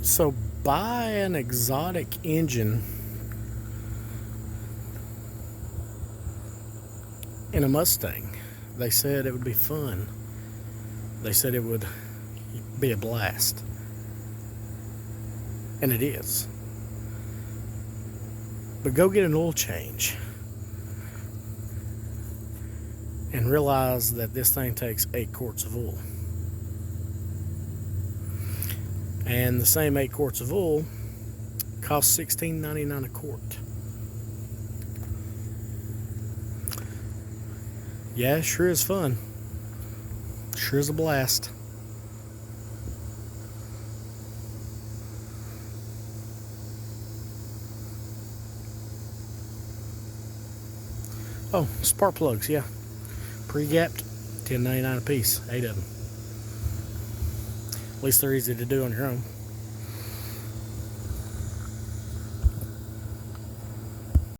So buy an exotic engine in a Mustang. They said it would be fun. They said it would be a blast. And it is. But go get an oil change and realize that this thing takes 8 quarts of oil. And the same 8 quarts of oil costs $16.99 a quart. Yeah, it sure is fun. Sure is a blast. Oh, spark plugs, yeah. Pre-gapped, $10.99 a piece, 8 of them. At least they're easy to do on your own.